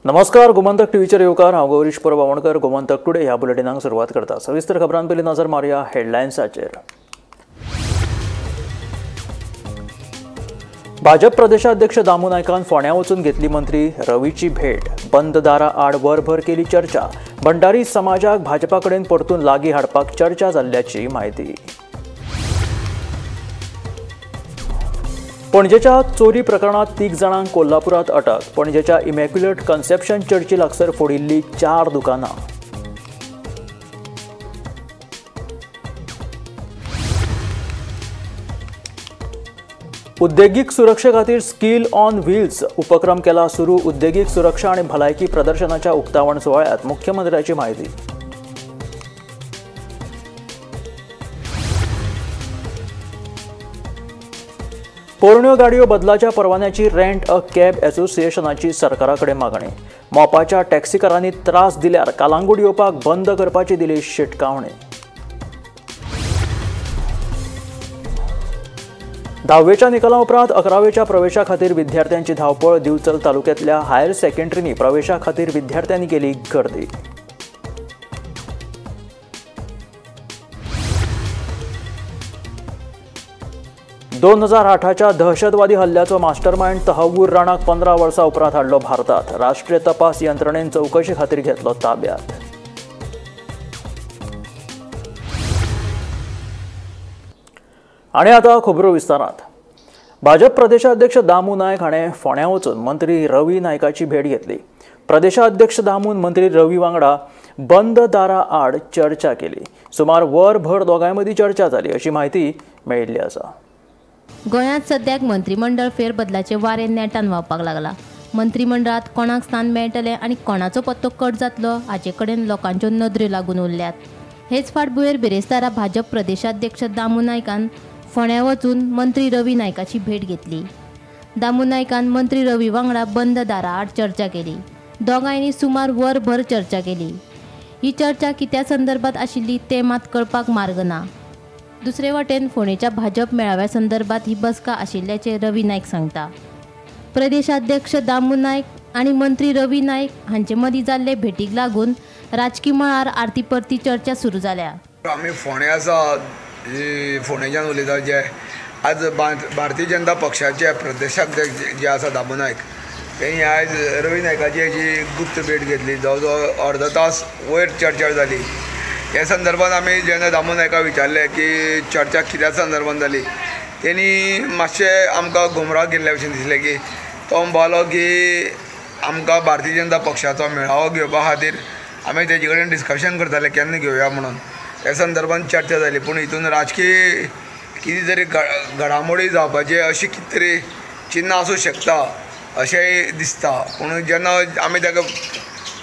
नमस्कार, गोमंतक टीव्हीचेर येवकार। हांव गौरीश परबावणकर। गोमंतक टुडे ह्या बुलेटिनाक सुरवात करता। सविस्तर खबरांपयलीं नजर मारया हेडलायन्साचेर। भाजप प्रदेशाध्यक्ष दामू नायकान फोंड्यां वचून घेतली मंत्री रवीची भेट। बंद दारा आड वरभर केली चर्चा। भंडारी समाजाक भाजपा कडेन परतून लागीं हाडपाक चर्चा जाल्ल्याची माहिती। पणजेच्या चोरी प्रकरणात 3 जाणांक कोल्हापुरात अटक। पणजेच्या इमॅक्युलेट कन्सेप्शन चर्ची लागसर फोडिल्ली 4 दुकानां। उद्देगीक सुरक्षे खातीर स्किल ऑन व्हील्स उपक्रम केला सुरू। उद्देगीक सुरक्षा आनी भलायकी प्रदर्शनाच्या उक्तावण सुवाळ्यात मुख्यमंत्र्याची माहिती। पोरण्यो गाडयो बदलाच्या परवान्याची रेंट अ कॅब असोसिएशनाची सरकाराकडे मागणी। मोपाच्या टॅक्सीकारांनी त्रास दिल्यार कालांगूट येवपाक बंद करपाची दिली शिटकावणी। 10वेच्या निकाला उपरांत 11वेच्या प्रवेशा खातीर विद्यार्थ्यांची धावपळ। दिवचल तालुक्यांतल्या हायर सेकंडरीनी प्रवेशा खातीर विद्यार्थ्यांनी केली गर्दी। दोन 2008च्या दहशतवादी हल्ल्याचो मास्टरमाइंड तहव्वूर राणाक 15 वर्सां उपरांत हाडलो भारतात। राष्ट्रीय तपास यंत्रणेन चौकशी खातीर घेतलो ताब्यात। आनी आतां खबरो विस्तारांत। भाजप प्रदेशाध्यक्ष दामू नायक हाणें फोंड्यां वचून मंत्री रवी नायकाची भेट घेतली। प्रदेशाध्यक्ष दामून मंत्री रवी वांगडा बंद दारा आड चर्चा केली। सुमार वरभर दोगांय मदीं चर्चा जाली अशी माहिती मेळिल्ली आसा। गोंयांत सद्याक मंत्रिमंडळ फेरबदलाचे वारे नेटान व्हांवपाक लागला। मंत्रिमंडळात कोणाक स्थान मेळटलें आनी कोणाचो पत्तो कट जातलो हाचे कडेन लोकांच्यो नदऱ्यो लागून उरल्यात। हेच फाटभुंयेर बिरेस्तारा भाजप प्रदेशाध्यक्ष दामू नायकान फोंड्यां वचून मंत्री रवी नायकाची भेट घेतली। दामू नायकान मंत्री रवी वांगडा बंद दारा आड चर्चा केली। दोगांयनी सुमार वरभर चर्चा केली। ही चर्चा कित्या संदर्भात आशिल्ली तें मात कळपाक मार्ग ना। दुसरे वटेन फोंडेच्या भाजप मेळाव्या संदर्भात ही बसका आशिल्ल्याचे रवी नायक सांगता। प्रदेशाध्यक्ष दामू नायक आनी मंत्री रवी नायक हांचे मदीं जाल्ले भेटीक लागून राजकीय मळार आरती परती चर्चा सुरू जाल्या। आमी फोंड्या आसा, फोंडेच्यान उलयता जे आज भारतीय जनता पक्षाचे प्रदेशाध्यक्ष जे आसा दामू नायक तेणी आयज रवी नायकाची हेची गुप्त भेट घेतली। जवळ जवळ अर्द तास वयर चर्चा जाली। ह्या संदर्भात आमी जेन्ना दामू नायकाक विचारलें की चर्चा कित्या संदर्भात जाली, तेणी मातशें आमकां गुमराह केल्ले भशेन दिसलें की तो म्हणपालो की आमकां भारतीय जनता पक्षाचो मेळावो घेवपा खातीर आमी तेजे कडेन डिस्कशन करताले केन्ना घेवया म्हणून। ह्या संदर्भात चर्चा जाली, पूण हितून राजकीय कितें तरी घडामोडी जावपाचे अशी कितें तरी चिन्ह आसूं शकता अशेंय दिसता। पूण जेन्ना आमी ताका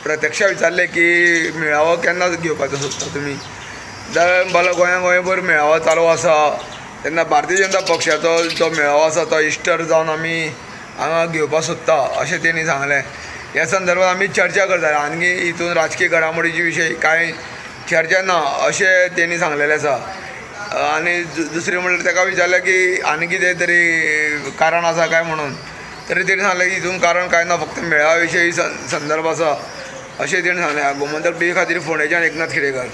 प्रत्यक्ष विचारले की मेळावो केन्ना घेवपाचो सोदता तुमी, जाल्यार म्हणपालो गोंयभर मेळावो चालू आसा। तेन्ना भारतीय जनता पक्षाचो जो मेळावो आसा तो इश्टर जावन आमी हांगा घेवपाक सोदता अशें तेणी सांगलें। ह्या संदर्भात आमी चर्चा करताले। आनी हितून राजकीय घडामोडीचे विशय कांय चर्चा ना अशें तेणी सांगलेलें आसा। आनी दुसरें म्हणल्यार ताका विचारलें की आनी कितें तरी कारण आसा काय म्हणून, तरी तेणी सांगलें की हितून कारण कांय ना, फक्त मेळाव्या विशयी संदर्भ आसा अशें तेणी सांगलें। गोमंतक टीव्ही खातीर फोंडेच्यान एकनाथ खेडेकर।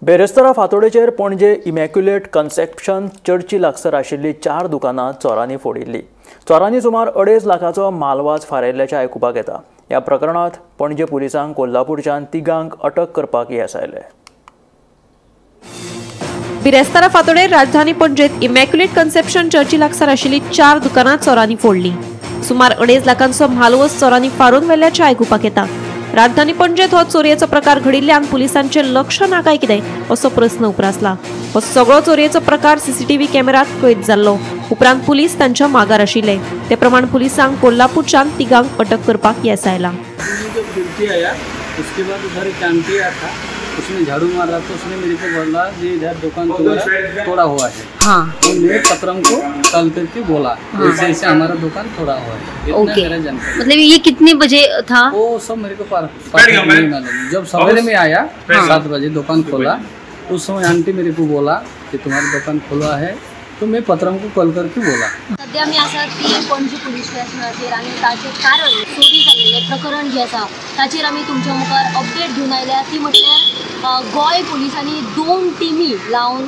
बेरेस्तारा फातोडेचेर पणजे इमॅक्युलेट कन्सेप्शन चर्ची लागसर आशिल्ली 4 दुकानां चोरांनी फोडिल्ली। चोरांनी सुमार 2.5 लाखाचो मालवाज फारायल्ल्याचें आयकुपाक येता। ह्या प्रकरणात पणजे पुलिसांक कोल्हापूरच्यान 3 अटक करपाक येस आयले। बिरेस्तारा फातोडेर राजधानी पणजेत इमॅक्युलेट कन्सेप्शन चर्ची लागसार आशिल्ली 4 दुकानां चोरांनी फोडली। सुमार 2.5 लाखांचो म्हालवस चोरांनी फारून व्हेल्ल्याचें आयकुपाक येता। राजधानी पणजेत हो चोरयेचो प्रकार घडिल्ल्यान पुलिसांचें लक्ष ना काय कितें असो प्रस्न उप्रासला। हो सगळो चोरयेचो प्रकार सीसीटीव्ही कॅमेरात कैद जाल्लो। उपरांत पुलीस तांच्या मागार आशिल्ले। ते प्रमाण पुलिसांक कोल्हापूरच्यान 3 अटक करपाक येस आयला। उसके बाद उधर एक आंटी आया था, उसने झाड़ू मारा तो उसने मेरे को बोला जी इधर दुकान तुम्हारा तोड़ा हुआ है। हाँ, तो मेरे पत्रम को कॉल करके बोला ऐसे ऐसे हमारा दुकान तोड़ा हुआ है। ओके, मतलब ये कितने बजे था? वो सब मेरे को नहीं मालूम। जब सवेरे में आया 7 बजे दुकान खोला, उस समय आंटी मेरे को बोला कि तुम्हारी दुकान खुला है तो मैं पत्रम को कॉल करके बोला। सध्या मी आसा की पणजी पुलीस स्टेशनाचेर आनी ताचें कारण चोरी जाल्लेलें प्रकरण जें आसा ताचेर आमी तुमच्या मुखार अपडेट घेवन आयल्या। ती म्हटल्यार गोंय पुलिसांनी 2 टिमी लावन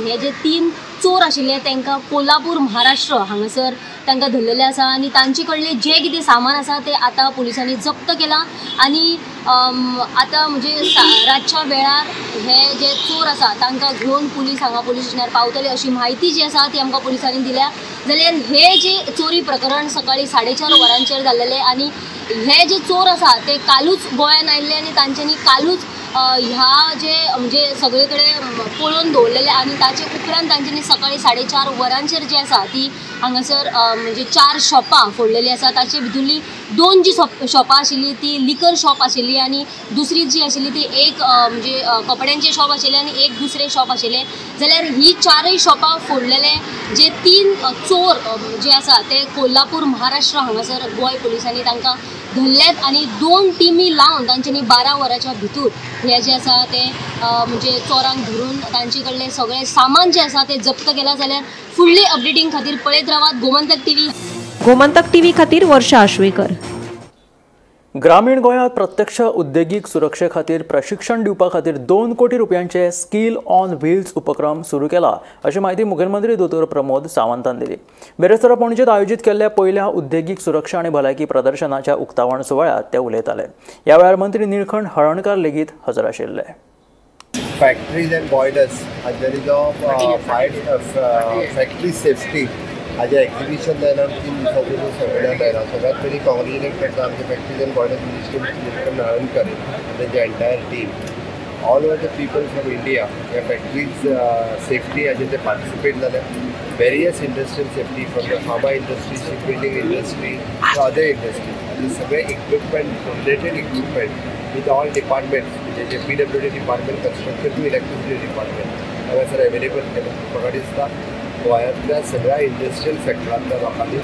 हे जे 3 चोर आशिल्ले तांकां कोल्हापूर महाराष्ट्र हांगासर तांकां धरलेले आसा आनी तांचे कडले जे कितें सामान आसा ते आतां पुलिसांनी जप्त केलां आनी आतां म्हणजे रातच्या वेळार हे जे चोर आसा तांकां घेवन पुलीस हांगा पुलीस स्टेशनार पावतले अशी म्हायती जी आसा ती आमकां पुलिसांनी दिल्या। जाल्यार हे जे चोरी प्रकरण सकाळी 4:30 वरांचेर जाल्लेले आनी हे जे चोर आसा ते कालूच गोंयान आयिल्ले आनी तांच्यांनी कालूच ह्या जे म्हणजे सगळे कडेन पळोवन दवरलेले आनी ताचे उपरांत तांच्यांनी सकाळी 4:30 वरांचेर जी आसा ती हांगासर म्हणजे 4 शॉपां फोडलेली आसा। ताचे भितरली 2 जी शॉपां आशिल्ली ती लिकर शॉप आशिल्ली आनी दुसरी जी आशिल्ली ती एक म्हणजे कपड्यांचे शॉप आशिल्ले आनी एक दुसरे शॉप आशिल्ले। जाल्यार ही 4य शॉपां फोडलेले जे 3 चोर जे आसा ते कोल्हापूर महाराष्ट्र हांगासर गोंय पुलिसांनी तांकां धरल्यात आनी 2 टिमी लावन तांच्यांनी 12 वरांच्या भितर हे जे आसा ते म्हणजे चोरांक धरून तांचे कडले सगळे सामान जे आसा ते जप्त केला। जाल्यार फुडली अपडेटिंग खातीर पळयत रावात गोमंतक टीव्ही खातीर वर्षा आश्वेकर। ग्रामीण गोंयांत प्रत्यक्ष उद्देगीक सुरक्षे खातीर प्रशिक्षण दिवपा खातीर 2 कोटी रुपयांचे स्कील ऑन व्हील्स उपक्रम सुरू केला अशी माहिती मुखेलमंत्री दोतोर प्रमोद सावंतान दिली। बेरेस्तारा पणजेंत आयोजीत केल्ल्या पयल्या उद्देगीक सुरक्षा आनी भलायकी प्रदर्शनाच्या उक्तावण सुवाळ्यात ते उलयताले। ह्या वेळार मंत्री निळकंठ हळर्णकार लेगीत हजर आशिल्ले। Factories and boilers, and there is a factory safety. आज एक्झिबिशन जायना 3 दिसांचेर सगळ्यांक जायना। सगळ्यांत पयलीं कॉंग्रेच्युलेट करता आमचे factories end boilers minister Narayankar and the entire team. All over the people from India, ह्या फॅक्टरीज सेफ्टी हाजेर ते पार्टिसिपेट जाले। Various industrial safety from the pharma industry, ship building industry, other industry, आनी सगळे equipment related equipment with all departments म्हणजे PWD department, construction to electricity department हांगासर available केले। म्हाका दिसता गोंयांतल्या सगळ्या इंडस्ट्रियल सेक्टरांतल्या लोकांनी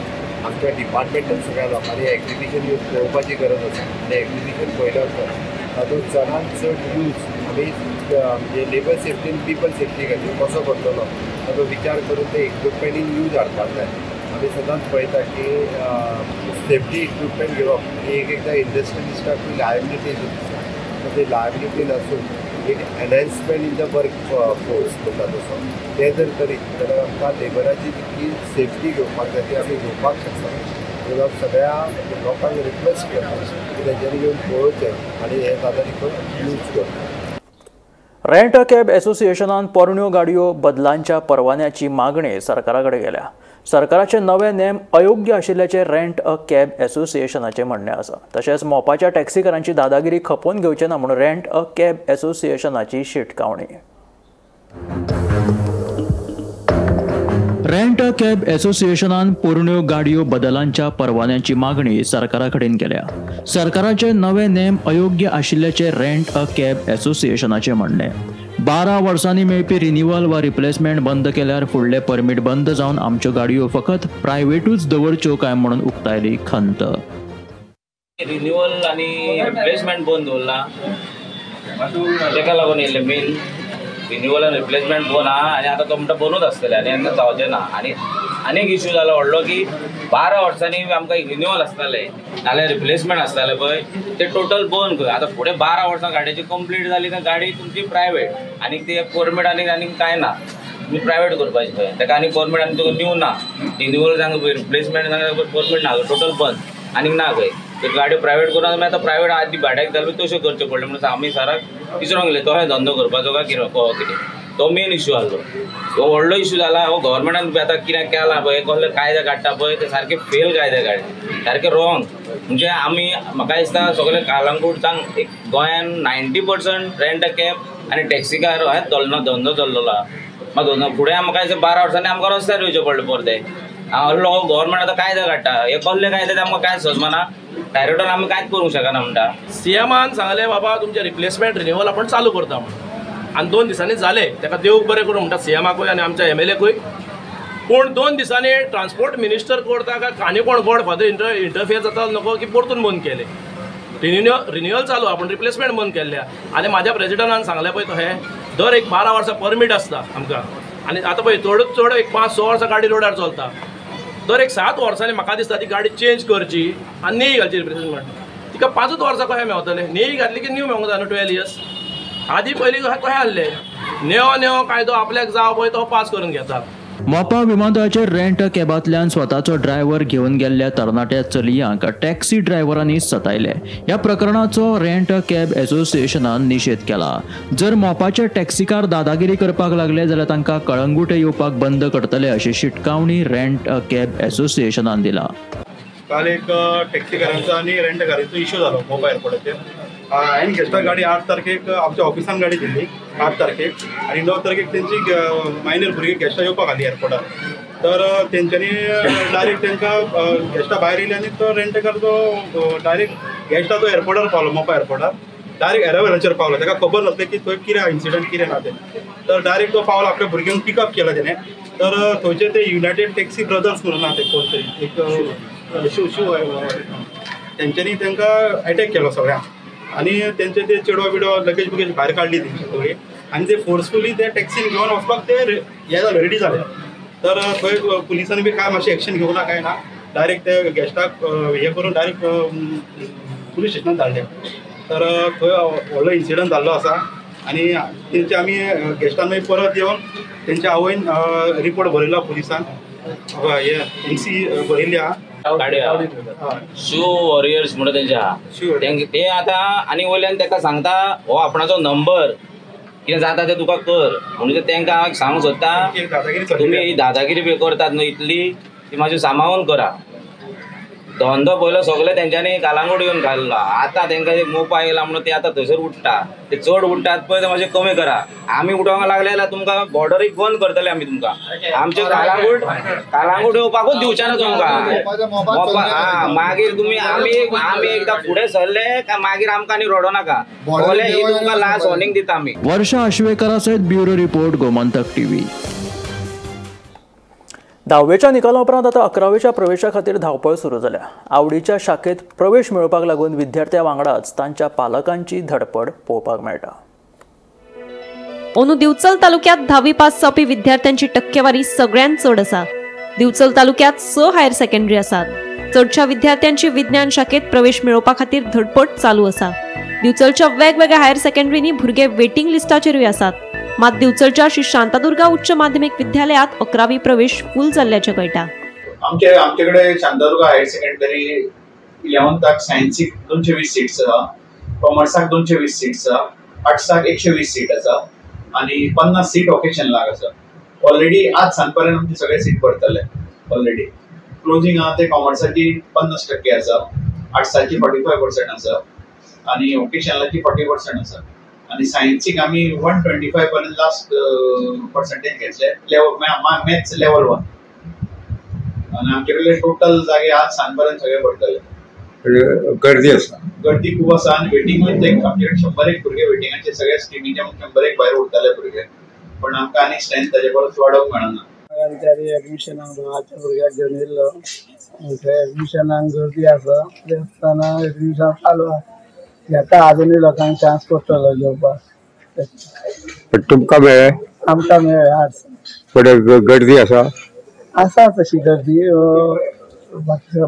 आमच्या डिपार्टमेंटान सगळ्या लोकांनी एक्झिबिशन यूज पळोवपाची गरज आसा आनी एक्झिबिशन पळयल्या उपरांत तातूंत चडांत चड यूज आमी म्हणजे लेबर सेफ्टी आनी पीपल सेफ्टी खातीर कसो करतलो ताचो विचार करून ते इक्विपमेंट यूज हाडपाक जाय। आमी सदांच पळयता की सेफ्टी इक्विपमेंट घेवप आनी एकदां इंडस्ट्रियलिस्टाक लायबिलिटीज आसता, सो ती लायबिलिटी नासून एक enhancement in the work force म्हणटा तसो ते जर करीत जाल्यार आमकां लेबराची जितकी सेफ्टी घेवपाक जाय ती आमी घेवपाक शकता। म्हणून सगळ्या लोकांक रिक्वेस्ट करता की तेंच्यांनी येवन पळोवचें आनी हे जाता तितून यूज करता। रेंट अ कॅब एसोसिएशनान पोरण्यो गाडयो बदलांच्या परवान्याची मागणी सरकारा कडेन केल्या। सरकाराचे नवे नेम अयोग्य आशिल्ल्याचे रेंट अ कॅब एसोसिएशनाचे म्हणणे आसा। तशेंच मोपाच्या टॅक्सीकारांची दादागिरी खपोवन घेवचे ना म्हणून रेंट अ कॅब एसोसिएशनाची शिटकावणी। रेंट अ कॅब एसोसिएशनान पोरण्यो गाडयो बदलांच्या परवान्याची मागणी सरकारा कडेन केल्या। सरकाराचे नवे नेम अयोग्य आशिल्ल्याचे रेंट अ कॅब एसोसिएशनाचे म्हणणे। 12 वर्सांनी मेळपी रिन्युअल वा रिप्लेसमेंट बंद केल्यार फुडले परमीट बंद जावन आमच्यो गाडयो फकत प्रायवेटूच दवरच्यो काय म्हणून उक्तायली खंत। रिन्युअल आनी रिप्लेसमेंट बंद दवरला तेका लागून येयल्ले मेन रिन्युअल आनी रिप्लेसमेंट बंद आहा आनी आतां तो म्हणटा बंदूच आसतलें आनी येन्ना जावचें ना। आनी एक इश्यू जालो व्हडलो की 12 वर्सांनी आमकां रिन्युअल आसताले नाल्यार रिप्लेसमेंट आसताले पळय ते टोटल बंद कर। आतां फुडें 12 वर्सां गाडयेची कंप्लीट जाली काय गाडी तुमची प्रायवेट आनी ते परमीट आनी कांय ना, तुम्ही प्रायवेट करपाचें खंय तेका आनी परमीट आनी तुका न्यू ना, रिन्युअल सांग रिप्लेसमेंट सांग परमीट ना टोटल बंद आनीक ना खंय ते गाडयो प्रायवेट करून आमी आतां प्रायवेट आदी भाड्याक जाल्यार तश्यो करच्यो पडल्यो म्हणून आमी सराक विचारूंक गेले तो धंदो करपाचो काय कितें तो मेन इश्यू आसलो। हो व्हडलो इश्यू जाला। हो गव्हर्मेंटान आतां कितें केलां पळय कसले कायदे काडटा पळय ते सारके फेल कायदे काडले, सारके रॉंग। म्हणजे आमी म्हाका दिसता सगळे कालांगूट एक गोंयान 90% रेंट अ कॅब आनी टॅक्सी कार हे धंदो चल्लोलो आहा। फुडें म्हाका दिसता 12 वर्सांनी आमकां रस्त्यार येवचें पडलें परते। हल्लो गव्हर्मेंट आतां कायदे काडटा हे कसले कायदे ते आमकां कांयच सजमाना, डायरेक्टर आमी कांयच करूंक शकना म्हणटा। सीएमान सांगले बाबा तुमचे रिप्लेसमेंट रिन्युअल आपण चालू करता म्हणून आनी 2 दिसांनी जाले तेका देव बरें करूं म्हणटा सीएमाकूय आनी आमच्या MLAकूय। पूण 2 दिसांनी ट्रान्सपोर्ट मिनिस्टर करता काय आनी कोण गॉड फादर इंटरफियर जाता नको की परतून बंद केले। रिन्युअल चालू आपण रिप्लेसमेंट बंद केल्ल्या आनी म्हाज्या प्रेसिडेंटान सांगलें पळय तो हे दर एक 12 वर्सां परमीट आसता आमकां आनी आतां पळय चडूच चड एक 5-6 वर्सां गाडी रोडार चलता, दर एक 7 वर्सांनी म्हाका दिसता ती गाडी चेंज करची आनी नेई घालची रिप्लेसमेंट. तिका 5 वर्सां कशें मेवतले? नेई घातली की न्यू मेवंक जाय न्हू 12 इयर्स. आदी पयलीं कशें आहले, नेवो कायदो आपल्याक जावं पळय तो पास करून घेतात. मोपा विमानतळाचेर रेंट कॅबांतल्यान स्वताचो ड्रायव्हर घेवन गेल्ल्या तरणाट्या चलयांक टॅक्सी ड्रायव्हरांनी सतायले. ह्या प्रकरणाचो रेंट कॅब एसोसिएशनान निशेध केला. जर मोपाचे टॅक्सीकार दादागिरी करपाक लागले जाल्यार तांकां कळंगुटे येवपाक बंद करतले अशी शिटकावणी रेंट कॅब एसोसिएशनान दिला. काल एक टॅक्सीकारांचो आनी रेंटकारांचो इश्यू जालो मोपा एअरपोर्टाचेर. हांवें गेस्टाक गाडी 8 तारखेक आमच्या ऑफिसान गाडी दिल्ली 8 तारखेक आनी 9 तारखेक तेंची मायनर भुरगीं गेस्टां येवपाक आली एअरपोर्टार. तर तेंच्यांनी डायरेक्ट तांकां गेस्टां भायर येयली आनी तो रेंटकार तो डायरेक्ट गेस्टां तो एअरपोर्टार पावलो मोपा एअरपोर्टार. डायरेक्ट एरावेलाचेर पावलो. ताका खबर नासलें की थंय कितें इन्सिडंट कितें ना तें. तर डायरेक्ट तो पावलो, आपल्या भुरग्यांक पिकअप केलो तेणें. तर थंयचे ते युनायटेड टॅक्सी ब्रदर्स म्हणून ना ते कोण तरी एक शू तेंच्यांनी तांकां अटॅक केलो सगळ्यांक आनी तेंचे ते चेडवा बिडवा लगेज बगेज भायर काडली तेंची सगळी आनी ते फोर्सफुली ते टॅक्सीन घेवन वचपाक ते हे जाले रेडी जाले. तर थंय पुलिसांनी बी काय मातशें एक्शन घेवना काय ना, डायरेक्ट ते गेस्टाक हे करून डायरेक्ट पुलीस स्टेशनान धाडले. तर थंय व्हडलो इन्सिडंट जाल्लो आसा आनी तेंचे आमी गेस्टान मागीर परत येवन तेंच्या आवयन रिपोर्ट बरयला पुलिसान. हे MC बरयल्ली आहा. शू वॉरियर्स म्हणून तेंच्या ते आतां आनी वयल्यान ताका सांगता हो आपणाचो नंबर कितें जाता तें तुका कर म्हणजे तांकां हांव सांगूंक सोदता तुमी ही दादागिरी बी करतात न्हू इतली ती मातशी सांबाळून करा. धंदो पयलो सगळे तेंच्यांनी गालांगूट घेवन घाल्ला. आतां तांकां एक मोपा येयला म्हणून ते आतां थंयसर उठ्ठा. ते चड उठ्ठात पळय ते मातशें कमी करा. आमी उठोवंक लागले जाल्यार तुमकां बॉर्डरीक बंद करतले आमी तुमकां. आमचे गालांगूट येवपाकूच दिवचे ना तुमकां. मागीर तुमी आमी एकदां फुडें सरले काय मागीर आमकां आनी रडो नाका. बोले ही तुमकां लास्ट वॉर्निंग दिता आमी. वर्षा आश्वेकरा सयत ब्युरो रिपोर्ट गोमंतक TV. 10वेच्या निकाला उपरांत आता 11वेच्या प्रवेशा खातीर धांवपळ सुरू जाल्या. आवडीच्या शाखेत प्रवेश मेळोवपाक लागून विद्यार्थ्यां वांगडाच तांच्या पालकांची धडपड पळोवपाक मेळटा. अंदू दिवचल तालुक्यात 10वी पास जावपी विद्यार्थ्यांची टक्केवारी सगळ्यांत चड आसा. दिवचल तालुक्यात 6 हायर सेकंडरी आसात. चडशा विद्यार्थ्यांची विज्ञान शाखेत प्रवेश मेळोवपा खातीर धडपड चालू आसा. दिवचलच्या वेगवेगळ्या हायर सेकंडरींनी भुरगे वेटिंग लिस्टाचेरूय आसात. मात दिवचलच्या श्री शांतादुर्गा उच्च माध्यमिक विद्यालयात 11वी प्रवेश फूल जाल्ल्याचे कळटा. आमचे कडेन शांतादुर्गा हायर सेकंडरी 11th सायन्सीक 220 सीट्स आसा, कॉमर्साक 220 सीट्स आसा, आर्ट्साक 120 सीट आसा आनी 50 सीट वोकेशनलाक आसा. ऑलरेडी आज सांजपर्यंत आमचे सगळे सीट भरतले. ऑलरेडी क्लोजिंग आहा ते कॉमर्साची 50% आसा, आर्ट्साची 45% आसा आनी वोकेशनलाची 40% आसा आणि सायन्सीक आम्ही 125 पर्यंत लास्ट पर्सेंटेज घेतले मॅथ्स लेवल 1 आणि आमच्याकडे टोटल जागे आज सांजपर्यंत सगळे भरतले. गर्दी खूप आसा आणि वेटिंग आमच्याकडे 100 भुरगे वेटिंगाचे सगळ्या स्ट्रिमीचे 100 भायर उरतले भुरगे पण आमकां आनी स्ट्रेंथ ताजे परस वाडोवंक मेळना. एडमिशनाक आजच्या भुरग्याक घेवन येयल्लो थंय एडमिशनाक गर्दी आसा तेस्ताना एडमिशन चालू आसा. आता अजूनही लोकांक चान्स पडटलो घेवपाक. तुमकां मेळ्ळें? आमकां मेळ्ळें आज. पण गर्दी आसा तशी गर्दी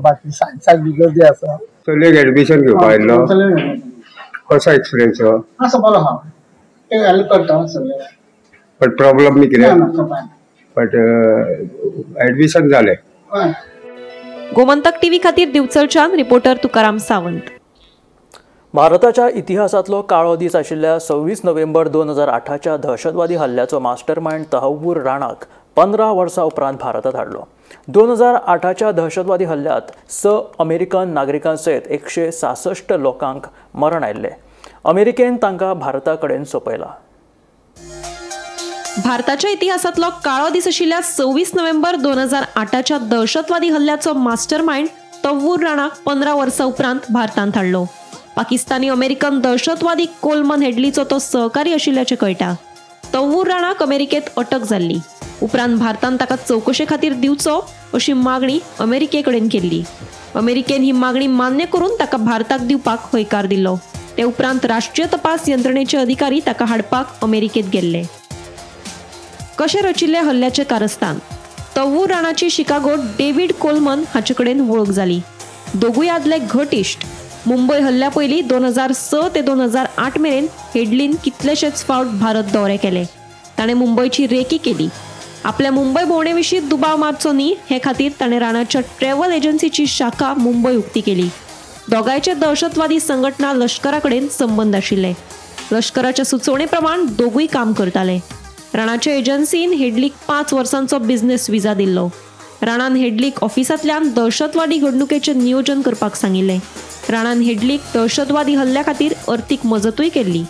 बाकी सायन्साक बी गर्दी आसा. चलयेक एडमिशन घेवपाक आयिल्लो कसो एक्सपिरियन्स आसा बरो आहा हेल्प करता सगळे. पण प्रॉब्लम बी कितें? बट एडमिशन जालें. गोमंतक TV खातीर दिवचलच्यान रिपोर्टर तुकाराम सावंत. भारताच्या इतिहासातलो काळो दीस आशिल्ल्या 26 नोव्हेंबर 2008च्या दहशतवादी हल्ल्याचो मास्टरमाइंड तहव्वूर राणाक 15 वर्सां उपरांत भारतात हाडलो. 2008च्या दहशतवादी हल्ल्यात 6 अमेरिकन नागरिकांसयत 166 लोकांक मरण आयिल्ले. अमेरिकेन तांकां भारता कडेन सोपयला. भारताच्या इतिहासातलो काळो दीस आशिल्ल्या 26 नोव्हेंबर 2008च्या दहशतवादी हल्ल्याचो मास्टरमाइंड तहव्वूर राणाक 15 वर्सां उपरांत भारतांत हाडलो. पाकिस्तानी अमेरिकन दहशतवादी कोलमन हेडलीचो तो सहकारी आशिल्ल्याचे कळटा. तहव्वूर राणाक अमेरिकेत अटक जाल्ली. उपरांत भारतान ताका चवकशे खातीर दिवचो अशी मागणी अमेरिके कडेन केल्ली. अमेरिकेन ही मागणी मान्य करून ताका भारताक दिवपाक होयकार दिल्लो. ते उपरांत राष्ट्रीय तपास यंत्रणेचे अधिकारी ताका हाडपाक अमेरिकेत गेल्ले. कशें रचिल्ले हल्ल्याचें कारस्थान तव्वूर राणाची शिकागोत डेव्हिड कोलमन हाचे कडेन वळख जाली. दोगूय आदले घट इश्ट. मुंबय हल्ल्या पयलीं 2006 ते 2008 मेरेन हेडलीन कितलेशेच फावट भारत दौरे केले. ताणें मुंबयची रेकी केली. आपल्या मुंबय भोंवणे विशीं दुबाव मारचो न्ही हे खातीर ताणें राणाच्या ट्रॅव्हल एजन्सीची शाखा मुंबय उक्ती केली. दोगांयचे दहशतवादी संघटना लश्करा कडेन संबंद आशिल्ले. लश्कराच्या सुचोवणे प्रमाण दोगूय काम करताले. राणाच्या एजन्सीन हेडलीक 5 वर्सांचो बिझनेस विजा दिल्लो. राणान हेडलीक ऑफिसांतल्यान दहशतवादी घडणुकेचें नियोजन करपाक सांगिल्लें. राणान हेडलीक दहशतवादी हल्ल्या खातीर अर्थीक मजतूय केल्ली.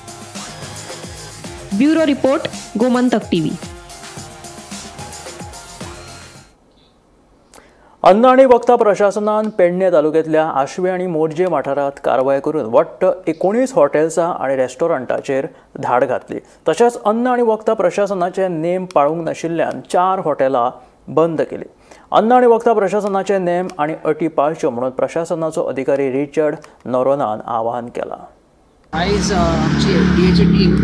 Bureau report, Gomantak TV. अन्न आणि वखदा प्रशासनान पेडणे तालुक्यांतल्या आशवे आणि मोरजे वाठारांत कारवाय करून वट्ट 19 हॉटेल्सां आणि रेस्टॉरंटांचेर धाड घातली. तशेंच अन्न आणि वखदा प्रशासनाचे नेम पाळूंक नाशिल्ल्यान 4 हॉटेलां बंद केली. अन्न आणि वखदा प्रशासनाचे नेम आणि अटी पाळच्यो म्हणून प्रशासनाचो अधिकारी रिचर्ड नोरोनान आवाहन केलां. आयज आमची एफडीएची टीम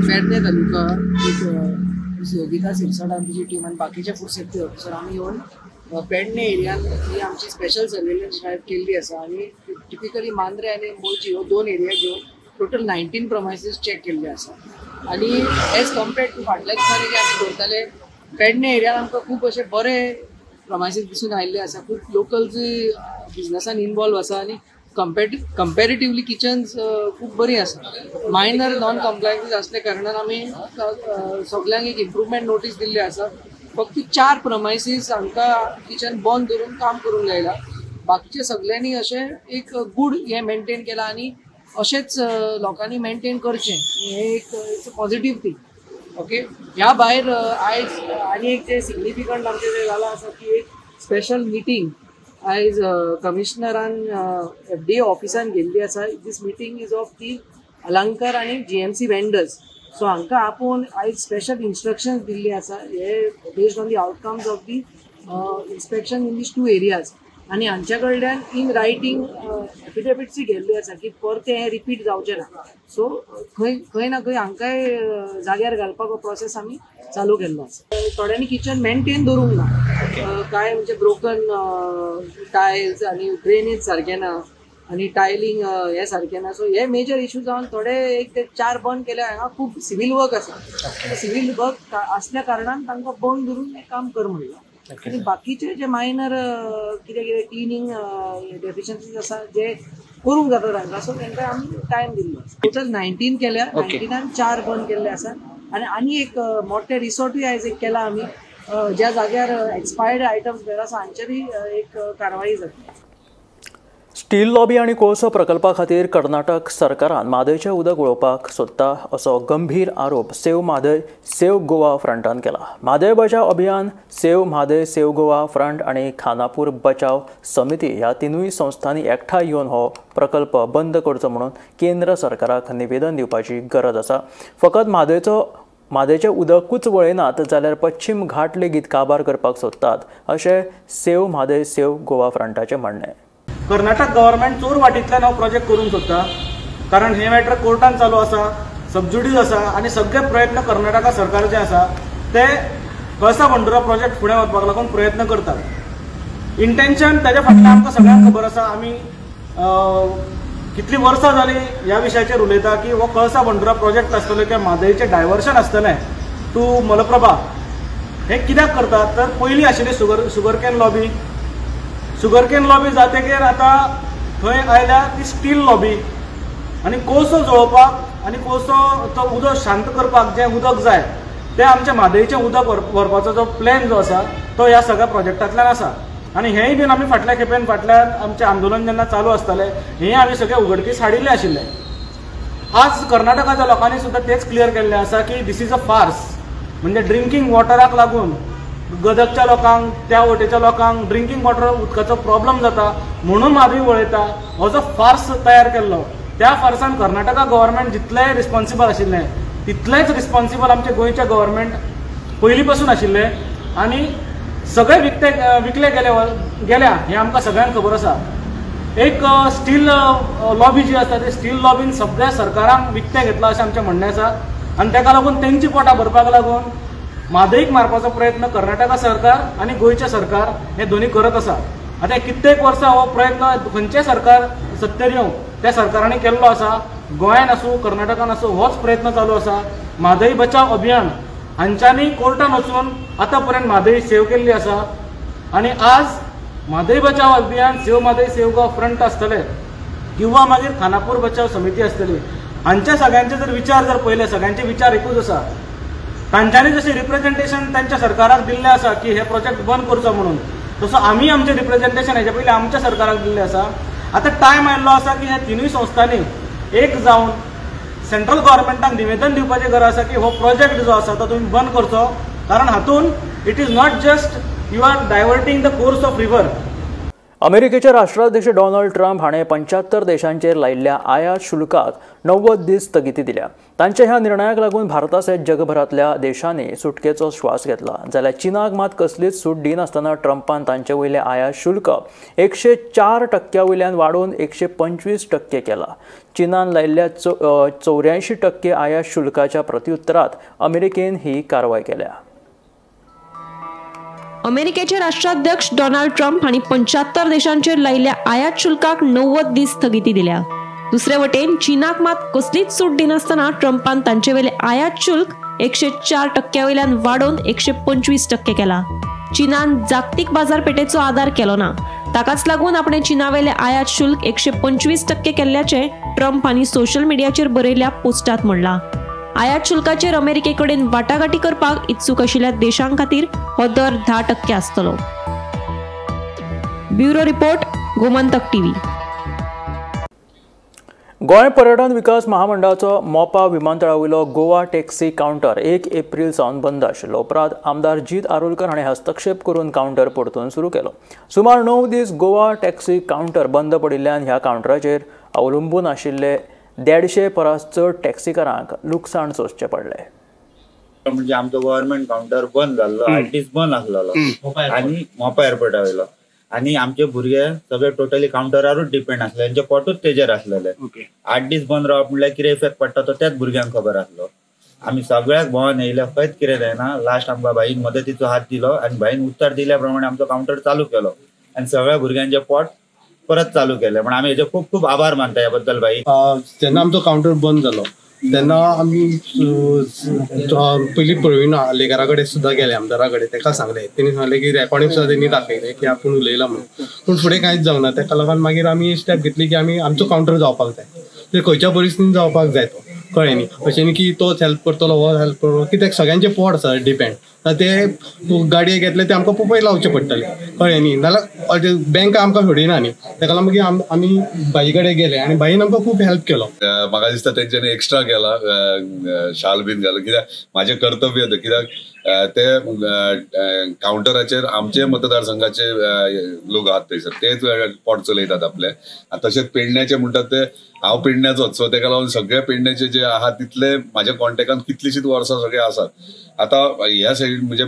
पेडणे तालुका गीता सिरसाट आमची टीम आणि बाकीचे फूड सेफ्टी ऑफिसर आमी येवन पेडणे एरियान ही आमची स्पेशल सर्वेलन्स ड्रायव्ह केल्ली आसा आणि टिपिकली मांद्रे आणि मोरजी ह्यो 2 एरिया घेवन टोटल 19 प्रमायसीस चेक केल्ले आसा. आणि एज कम्पेर्ड टू फाटल्या दिसांनी जे आमी करताले पेडणे एरियान आमकां खूब अशे बरे प्रमायसीस दिसून आयिल्ले आसा. खूब लोकल्स बिजनेसान इनवॉल्व आसा आणि कंपेरेटिवली किचन्स खूब बरी आसा. मायनर नॉन कंप्लायन्सीस असल्या कारणान आमी सगळ्यांक एक इम्प्रुवमेंट नोटीस दिल्ली आसा. फक्त 4 प्रमायसीस आमकां किचन बंद करून काम करूंक लायला. बाकीचे सगळ्यांनी अशें एक गूड हे मेंटेन केला आणि अशेंच लोकांनी मेंटेन करचें हे एक पॉझिटिव्ह थिंग. ओके, ह्या भायर आयज आनी एक जे सिग्निफिकंट आमचें जें जालां आसा की एक स्पेशल मिटींग आयज कमिशनरान एफडीए ऑफिसान घेल्ली आसा. दीस मिटींग इज ऑफ दी अलंकार आणि जीएमसी वेंडर्स. सो हांकां आपूण आयज स्पेशल इन्स्ट्रक्शन्स दिल्ली आसा हे based on the outcomes of the inspection in this 2 areas. आणि हांच्या कडल्यान इन रायटींग एफिडेविट्स घेल्ली आसा की परते हे रिपीट जावचें ना. सो खंय ना खंय हांकांय जाग्यार घालपाचो प्रोसेस आमी चालू केल्लो आसा. थोड्यांनी किचन मेंटेन दवरूंक ना. काय म्हणजे ब्रोकन टायल्स आणि ड्रेनेज सारकें ना आणि टायलिंग हे सारकें ना. सो हे मेजर इश्यू जावन थोडे 1 ते 4 बंद केले. हांगा खूब सिव्हील वर्क आसा. सिव्हील वर्क असल्या कारणान तांकां बंद दवरून हें काम कर म्हणलां. आणि बाकीचे जे मायनर कितें कितें क्लिनिंग डेफिशियन्सीज आसा जे करूंक जाता तांकां, सो तांकां आमी टायम दिल्लो. टोटल 19 केल्या. 19 4 बंद केल्ले आसा. आणि एक मोठे रिसॉर्टूय आयज एक केला आमी ज्या जाग्यार एक्सपायर्ड आयटम्स वेर आसा हांचेरय एक कारवाई जातली. स्टील लॉबी आणि कोळसो प्रकल्पा खातीर कर्नाटक सरकारान म्हादयचें उदक वळोवपाक सोदता असो गंभीर आरोप सेव म्हादय सेव गोवा फ्रंटान केला. म्हादय बचाव अभियान, save Mhadei save Goa front आणि खानापूर बचाव समिती ह्या 3 संस्थांनी एकठांय येवन हो प्रकल्प बंद करचो म्हणून केंद्र सरकाराक निवेदन दिवपाची गरज आसा. फकत म्हादयचें उदकूच वळयनात जाल्यार पश्चिम घाट लेगीत काबार करपाक सोदतात अशें सेव म्हादय सेव गोवा फ्रंटाचें म्हणणें. कर्नाटक गव्हर्नमेंट चोर वाटींतल्यान हो प्रोजेक्ट करूंक सोदता. कारण हे मॅटर कोर्टान चालू आसा, सबज्युडीज आसा आणि सगळे प्रयत्न कर्नाटका सरकार जे आसा ते कळसा बंडुरा प्रोजेक्ट फुडें वचपाक लागून प्रयत्न करतात. इंटेन्शन ताच्या फाटल्यान आमकां सगळ्यांक खबर आसा. आमी कितलीं वर्सां जालीं ह्या विशयाचेर उलयता की हो कळसा बंडुरा प्रोजेक्ट आसतलो किंवा म्हादयचें डायवर्शन आसतलें टू मलप्रभा. हे कित्याक करतात तर पयलीं आशिल्ली शुगरकेन लॉबी. शुगरकेन लॉबी जातकीर आतां थंय आयल्या ती स्टील लॉबी. आनी कोळसो जळोवपाक आनी कोळसो तो उदक शांत करपाक जें उदक जाय तें आमचें म्हादयचें उदक व्हरपाचो जो प्लॅन जो आसा तो ह्या सगळ्या प्रोजेक्टांतल्यान आसा. आनी हेंय बीन आमी फाटल्या खेपेन फाटल्यान आमचें आंदोलन जेन्ना चालू आसतालें हेंय आमी सगळे उगडकीस हाडिल्लें आशिल्लें. आज कर्नाटकाच्या लोकांनी सुद्दां तेच क्लियर केल्लें आसा की दीस इज अ फार्स. म्हणजे ड्रिंकींग वॉटराक लागून गदगच्या लोकांक त्या वटेच्या लोकांक ड्रिंकींग वॉटर उदकाचो प्रॉब्लम जाता म्हणून म्हादय वळयता हो जो फार्स तयार केल्लो. त्या फार्सान कर्नाटका गव्हर्नमेंट जितलें रिस्पॉन्सिबल आशिल्लें तितलेंच रिस्पॉन्सिबल आमचे गोंयचे गव्हर्नमेंट पयलीं पासून आशिल्लें. आनी सगळे विकले गेल्या हें आमकां सगळ्यांक खबर आसा. एक स्टील लॉबी जी आसा ती स्टील लॉबीन सगळ्या सरकारांक विकतें घेतलां अशें आमचें म्हणणें आसा. आनी ताका लागून तेंची पोटां भरपाक लागून म्हादईक मारपाचो प्रयत्न कर्नाटका सरकार आणि गोयचे सरकार हे दोन्ही करत आसा. आता कित्येक वर्सां हो प्रयत्न खंयचें सरकार सत्तेर येवं त्या सरकारांनी केल्लो आसा. गोंयान आसूं कर्नाटकान आसूं होच प्रयत्न चालू आसा. म्हादई बचाव अभियान हांच्यांनी कोर्टान वचून आतां पर्यंत म्हादई सेव केल्ली आसा. आणि आज म्हादई बचाव अभियान save Mhadei save Goa front आसतले किंवा मागीर खानापूर बचाव समिती आसतली, हांचे सगळ्यांचे जर विचार जर पळयले सगळ्यांचे विचार एकूच आसा. तांच्यांनी जशें रिप्रेझेंटेशन तांच्या सरकाराक दिल्लें आसा की हे प्रोजेक्ट बंद करचो म्हणून, तसो आमी आमचें रिप्रेझेंटेशन हेच्या पयलीं आमच्या सरकाराक दिल्लें आसा. आतां टायम आयिल्लो आसा की ह्या तिनूय संस्थांनी एक जावन सेंट्रल गव्हर्मेंटाक निवेदन दिवपाची गरज आसा की हो प्रोजेक्ट जो आसा तो तुमी बंद करचो. कारण हातून it is not just you are diverting the course of river. अमेरिकेचे राष्ट्राध्यक्ष डोनाल्ड ट्रम्प हाणें 75 देशांचेर लायिल्ल्या आयात शुल्काक 90 दीस स्थगिती दिल्या. तांच्या ह्या निर्णयाक लागून भारता सयत जगभरातल्या देशांनी सुटकेचो श्वास घेतला. जाल्यार चीनाक मात कसलीच सूट दिनासतना ट्रम्पान तांचे वयले आयात शुल्क 104% वयल्यान वाडोवन 125% केला. चीनान लायिल्ल्या 84% आयात शुल्काच्या प्रत्युत्तरात अमेरिकेन ही कारवाय केल्या. अमेरिकेचे राष्ट्राध्यक्ष डोनाल्ड ट्रम्प हांणी 75 देशांचेर लायिल्ल्या आयात शुल्काक 90 दीस स्थगिती दिल्या. दुसरे वटेन चीनाक मात कसलीच सूट दिनासतना ट्रम्पान तांचे वयले आयात शुल्क 104% वयल्यान वाडोवन 125% केला. चीनान जागतीक बाजारपेठेचो आदार केलो ना, ताकाच लागून आपणे चीना वयले आयात शुल्क 125% केल्ल्याचे ट्रम्प हांणी सोशल मिडियाचेर बरयल्ल्या पोस्टात म्हणला. आयात शुल्काचेर अमेरिकेकडेन वाटाघाटी करपाक इत्सूक आशिल्ल्या देशां खातीर हो दर 10% आसतलो. Bureau report, Gomantak TV. Goa पर्यटन विकास महामंडळाचो मोपा विमानतळावयलो गोवा टॅक्सी कावंटर 1 एप्रिल सावन बंद आशिल्लो. उपरांत आमदार जीत आरोलकर हाणें हस्तक्षेप करून कावंटर परतून सुरू केलो. सुमार 9 दीस गोवा टॅक्सी कावंटर बंद पडिल्ल्यान ह्या कावंटराचेर अवलंबून आशिल्ले 150 परस चड टॅक्सीकारांक लुकसाण सोंसचें पडलें. म्हणजे आमचो गव्हर्नमेंट कावंटर बंद जाल्लो, 8 दीस बंद आसलेलो आनी मोपा एअरपोर्टा वयलो. आनी आमचे भुरगे सगळे टोटली कावंटरारूच डिपेंड आसले, तांचे पोटूच तेजेर आसलेले. 8 दीस बंद रावप म्हणल्यार कितें इफेक्ट पडटा तो त्याच भुरग्यांक खबर आसलो. आमी सगळ्याक भोंवन येयले, खंयच कितें जायना. लास्ट आमकां बाईन मदतीचो हात दिलो आनी बाईन उत्तर दिल्या प्रमाणे आमचो कावंटर चालू केलो आनी सगळ्या भुरग्यांचे पोट परत चालू केले. पण आमी हेजे खूब खूब आभार मानता ह्या बद्दल बाई. जेन्ना आमचो कावंटर बंद जालो तेन्ना आमी पयलीं प्रवीण आलेकरा कडेन सुद्दां गेले, आमदारा कडेन. ताका सांगलें, तेणी सांगलें की रेकॉर्डिंग सुद्दां तेणी दाखयलें की आपूण उलयला म्हणून. पूण फुडें कांयच जावना. ताका लागून मागीर आमी स्टेप घेतली की आमी आमचो कावंटर जावपाक जाय. ते खंयच्या परिस्थितीन जावपाक जाय तो कळ्ळें न्ही. अशें न्ही की तोच हेल्प करतलो हो हेल्प करतलो, कित्याक सगळ्यांचे पोट आसा डिपेंड. ते गाडये घेतले ते आमकां पळय लावचे पडटले कळ्ळें न्ही. नाल्यार बँक आमकां सोडिना न्ही. ताका लागून मागीर आमी बाई कडेन गेले आनी बाईन आमकां खूब हेल्प केलो. म्हाका दिसता तेंच्यांनी एक्स्ट्रा केला, शाल बीन घालो, कित्याक म्हाजें कर्तव्य तें. कित्याक ते कावंटराचेर आमचे मतदारसंघाचे लोक आहात थंयसर, तेच पोट चलयतात आपले. तशेंच पेडण्याचे म्हणटात ते हांव पेडण्याचोच, सो ताका लागून सगळे पेडण्याचे जे आहात तितले म्हाज्या कॉन्टेक्टान कितलीशीच वर्सां सगळे आसात. आतां ह्या सायडीन म्हणजे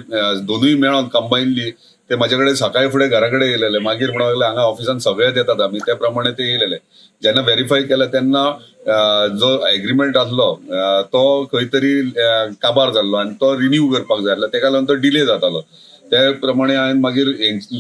दोनूय मेळोन कंबायनली ते म्हाजे कडेन सकाळी फुडें घरा कडेन येयलेले. मागीर म्हणूंक लागले हांगा ऑफिसान सगळेच येतात आमी, त्या प्रमाणे ते येयलेले. जेन्ना व्हेरीफाय केलें तेन्ना जो एग्रीमेंट आसलो तो खंय तरी काबार जाल्लो आनी तो रिन्यू करपाक जाय आसलो, ताका लागून तो डिले जातालो. त्या प्रमाणे हांवें मागीर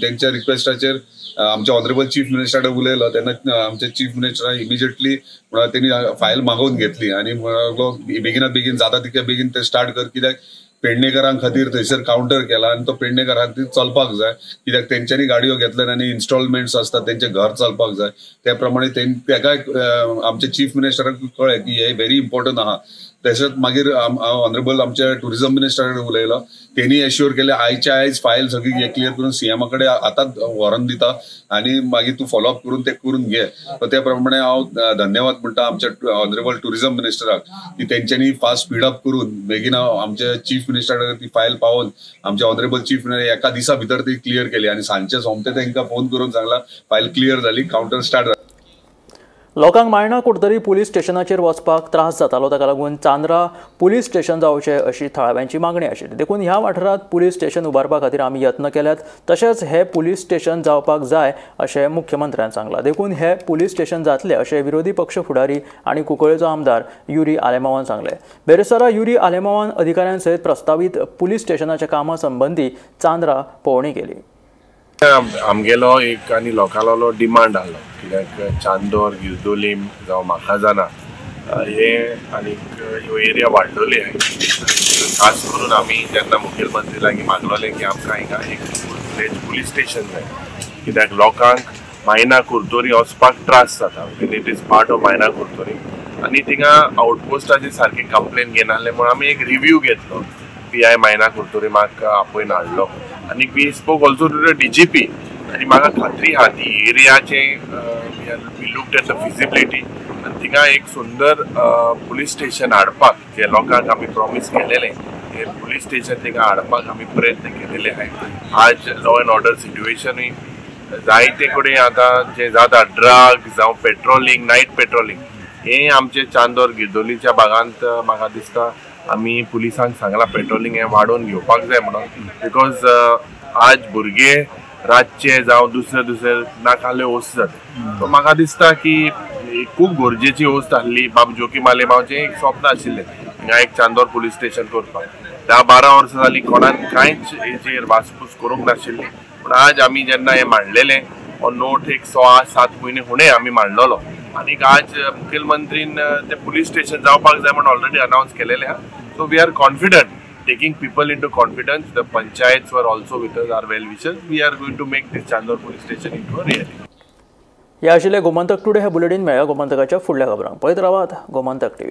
तेंच्या रिक्वेस्टाचेर आमच्या ऑनरेबल चीफ मिनिस्टरा कडेन उलयलो. तेन्ना आमच्या चीफ मिनिस्टरान इमिजिएटली म्हळ्यार तेणी फायल मागोवन घेतली आनी म्हणलो बेगिनात बेगीन जाता तितके बेगीन ते स्टार्ट कर, कित्याक पेडणेकरां खातीर थंयसर कावंटर केला आनी तो पेडणेकरां खातीर चलपाक जाय. कित्याक तेंच्यांनी गाडयो घेतल्यात आनी इन्स्टॉलमेंट्स आसतात, तेंचें घर चलपाक जाय. त्या प्रमाणे ताका आमच्या चीफ मिनिस्टराक कळ्ळें की हे व्हेरी इम्पॉर्टंट आहा. तशेंच मागीर ऑनरेबल आमच्या टुरिझम मिनिस्टरा कडेन उलयलो. तेणी एश्युअर केलें आयच्या आयज फायल सगळी क्लियर करून सीएमा कडेन आतांच व्हरोन दिता आनी मागीर तूं फॉलोअप करून ते करून घे. त्या प्रमाणे हांव धन्यवाद म्हणटा आमच्या ऑनरेबल टुरिझम मिनिस्टराक की तेंच्यांनी फास्ट स्पीडअप करून बेगीन आमच्या चीफ मिनिस्टरा कडेन ती फायल पावोवन आमच्या ऑनरेबल चीफ मिनिस्टर एका दिसा भितर ती क्लियर केली आनी सांजचे सोमते तांकां फोन करून सांगला फायल क्लियर जाली, कावंटर स्टार्ट. लोकांक मायना कुडतरी पुलीस स्टेशनाचेर वचपाक त्रास जातालो, ताका लागून चांद्रा पुलीस स्टेशन जावचें अशी थळाव्यांची मागणी आशिल्ली. देखून ह्या वाठारांत पुलीस स्टेशन उबारपा खातीर आमी यत्न केल्यात. तशेंच हे पुलीस स्टेशन जावपाक जाय अशें मुख्यमंत्र्यान सांगलां. देखून हे पुलीस स्टेशन जातले अशें विरोधी पक्ष फुडारी आनी कुंकळ्ळेचो आमदार युरी आलेमावान सांगले. बेरेस्तारा युरी आलेमावान अधिकाऱ्यां सयत प्रस्तावीत पुलीस स्टेशनाच्या कामा संबंदी चांद्रा पळोवणी केली. आमगेलो एक आनी लोकांलो डिमांड आसलो, कित्याक चांदोर गिरदोलीम जावं म्हाका जाणा हे आनीक ह्यो एरिया वाडलोली आहाय. खास करून आमी जेन्ना मुखेलमंत्री लागीं मागलोलें की आमकां हिंगा एक फूल फ्लेज पुलीस स्टेशन जाय, कित्याक लोकांक मायना कुर्तोरी वचपाक त्रास जाता. इट इज पार्ट ऑफ मायना कुर्तोरी आनी थिंगा आउटपोस्टाची सारकी कंप्लेन घेयना आसले म्हणून आमी एक रिव्यू घेतलो. PI मायना कुर्तोरी म्हाका आपयन हाडलो आनी we spoke also to the DGP आनी म्हाका खात्री आहा ती एरियाचे we looked at the feasibility आनी थिंगा एक सुंदर पुलीस स्टेशन हाडपाक जे लोकांक आमी प्रॉमिस केलेलें हे पुलीस स्टेशन थिंगा हाडपाक आमी प्रयत्न केलेले आहाय. आज लॉ एंड ऑर्डर सिट्युएशनूय जायते कडेन आतां जे जाता ड्रग्स जावं पेट्रोलिंग नायट पेट्रोलिंग हे आमचे चांदोर गिरदोलीच्या भागांत म्हाका दिसता आमी पुलिसांक सांगला पेट्रोलिंग हे वाडोवन घेवपाक जाय म्हणून. बिकॉज आज भुरगे रातचे जावं दुसरे नाकाले वस्त जाता. सो म्हाका दिसता की खूब गरजेची वस्त आसली. बाब जोकी मालेमांवचें एक स्वप्न आशिल्लें हिंगा एक चांदोर पुलीस स्टेशन करपाक. 10-12 वर्सां जालीं कोणान कांयच हेचेर वासपूस करूंक नाशिल्ली. पूण आज आमी जेन्ना हें मांडलेलें हो नोट एक 6-7 म्हयने फुडें आमी मांडलोलो आनीक आज मुखेलमंत्रीन ते पुलीस स्टेशन जावपाक जाय म्हणून ऑलरेडी अनाउन्स केलेलें आहा. So we are confident, taking people into confidence. The panchayats were also with us, our well wishers. We are going to make this Chandor police station into a reality. ह्या आशिल्ले Gomantak today हे bulletin मेळ्या गोमंतकाच्या फुडल्या खबरांक. पळयत रावात Gomantak TV.